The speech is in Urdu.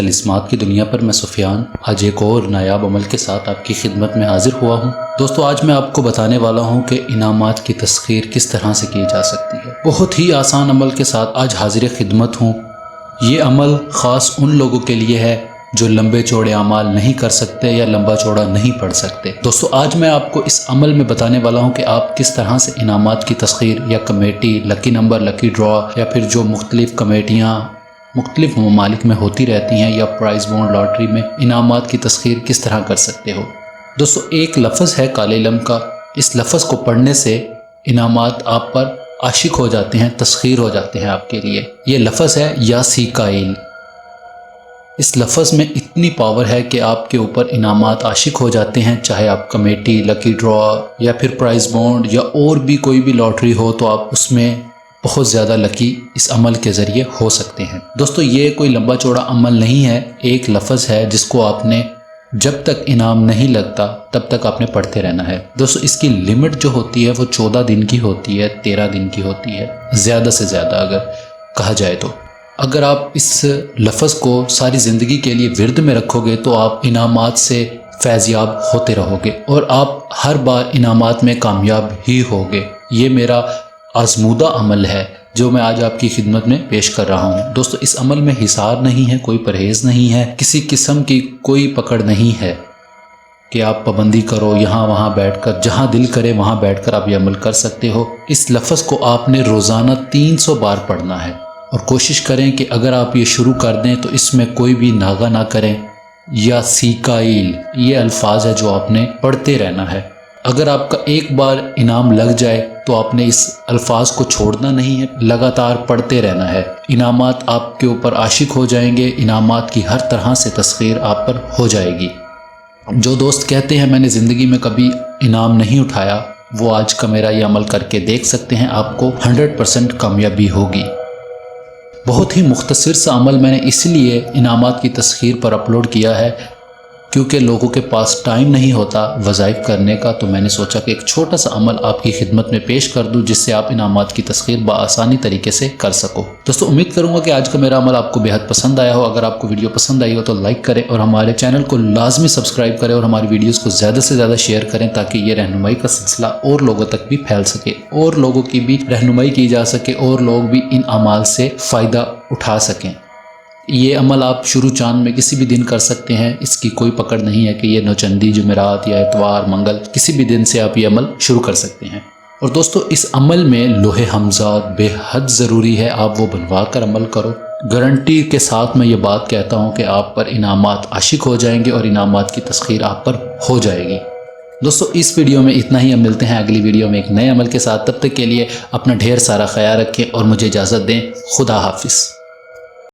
طلسمات کی دنیا پر میں سفیان آج ایک اور نایاب عمل کے ساتھ آپ کی خدمت میں حاضر ہوا ہوں۔ دوستو آج میں آپ کو بتانے والا ہوں کہ انعامات کی تسخیر کس طرح سے کی جا سکتی ہے۔ بہت ہی آسان عمل کے ساتھ آج حاضر خدمت ہوں۔ یہ عمل خاص ان لوگوں کے لیے ہے جو لمبے چوڑے اعمال نہیں کر سکتے یا لمبا چوڑا نہیں پڑھ سکتے۔ دوستو آج میں آپ کو اس عمل میں بتانے والا ہوں کہ آپ کس طرح سے انعامات کی تسخیر یا کمیٹی، لکی نمبر، لکی ڈرا یا پھر جو مختلف کمیٹیاں مختلف ممالک میں ہوتی رہتی ہیں یا پرائز بونڈ لاٹری میں انعامات کی تسخیر کس طرح کر سکتے ہو۔ دوستو ایک لفظ ہے کالے علم کا، اس لفظ کو پڑھنے سے انعامات آپ پر عاشق ہو جاتے ہیں، تسخیر ہو جاتے ہیں آپ کے لیے۔ یہ لفظ ہے یا سیکائل۔ اس لفظ میں اتنی پاور ہے کہ آپ کے اوپر انعامات عاشق ہو جاتے ہیں، چاہے آپ کمیٹی، لکی ڈرا یا پھر پرائز بونڈ یا اور بھی کوئی بھی لاٹری ہو تو آپ اس میں بہت زیادہ لکی اس عمل کے ذریعے ہو سکتے ہیں۔ دوستو یہ کوئی لمبا چوڑا عمل نہیں ہے، ایک لفظ ہے جس کو آپ نے جب تک انعام نہیں لگتا تب تک آپ نے پڑھتے رہنا ہے۔ دوستو اس کی لمٹ جو ہوتی ہے وہ 14 دن کی ہوتی ہے، 13 دن کی ہوتی ہے زیادہ سے زیادہ اگر کہا جائے تو۔ اگر آپ اس لفظ کو ساری زندگی کے لیے ورد میں رکھو گے تو آپ انعامات سے فیضیاب ہوتے رہو گے اور آپ ہر بار انعامات میں کامیاب ہی ہوگے۔ یہ میرا آزمودہ عمل ہے جو میں آج آپ کی خدمت میں پیش کر رہا ہوں۔ دوستو اس عمل میں حصار نہیں ہے، کوئی پرہیز نہیں ہے، کسی قسم کی کوئی پکڑ نہیں ہے کہ آپ پابندی کرو، یہاں وہاں بیٹھ کر جہاں دل کرے وہاں بیٹھ کر آپ یہ عمل کر سکتے ہو۔ اس لفظ کو آپ نے روزانہ 300 بار پڑھنا ہے اور کوشش کریں کہ اگر آپ یہ شروع کر دیں تو اس میں کوئی بھی ناغہ نہ کریں۔ یا سیکائل یہ الفاظ ہے جو آپ نے پڑھتے رہنا ہے۔ اگر آپ کا ایک بار انعام لگ جائے تو آپ نے اس الفاظ کو چھوڑنا نہیں ہے، لگاتار پڑھتے رہنا ہے۔ انعامات آپ کے اوپر عاشق ہو جائیں گے، انعامات کی ہر طرح سے تسخیر آپ پر ہو جائے گی۔ جو دوست کہتے ہیں میں نے زندگی میں کبھی انعام نہیں اٹھایا، وہ آج کا میرا یہ عمل کر کے دیکھ سکتے ہیں، آپ کو 100% کامیابی ہوگی۔ بہت ہی مختصر سا عمل میں نے اس لیے انعامات کی تسخیر پر اپلوڈ کیا ہے کیونکہ لوگوں کے پاس ٹائم نہیں ہوتا وظائف کرنے کا، تو میں نے سوچا کہ ایک چھوٹا سا عمل آپ کی خدمت میں پیش کر دوں جس سے آپ انعامات کی تسخیر بآسانی طریقے سے کر سکو۔ دوستو امید کروں گا کہ آج کا میرا عمل آپ کو بہت پسند آیا ہو۔ اگر آپ کو ویڈیو پسند آئی ہو تو لائک کریں اور ہمارے چینل کو لازمی سبسکرائب کریں اور ہماری ویڈیوز کو زیادہ سے زیادہ شیئر کریں تاکہ یہ رہنمائی کا سلسلہ اور لوگوں تک بھی پھیل سکے اور لوگوں کی بھی رہنمائی کی جا سکے اور لوگ بھی ان اعمال سے فائدہ اٹھا سکیں۔ یہ عمل آپ شروع چاند میں کسی بھی دن کر سکتے ہیں، اس کی کوئی پکڑ نہیں ہے کہ یہ نوچندی، جمعرات یا اتوار، منگل، کسی بھی دن سے آپ یہ عمل شروع کر سکتے ہیں۔ اور دوستو اس عمل میں لوح حمزات بے حد ضروری ہے، آپ وہ بنوا کر عمل کرو۔ گارنٹی کے ساتھ میں یہ بات کہتا ہوں کہ آپ پر انعامات عاشق ہو جائیں گے اور انعامات کی تسخیر آپ پر ہو جائے گی۔ دوستو اس ویڈیو میں اتنا ہی، ہم ملتے ہیں اگلی ویڈیو میں ایک نئے عمل کے ساتھ۔ تب تک کے لیے اپنا ڈھیر سارا خیال رکھیں اور مجھے اجازت دیں۔ خدا حافظ۔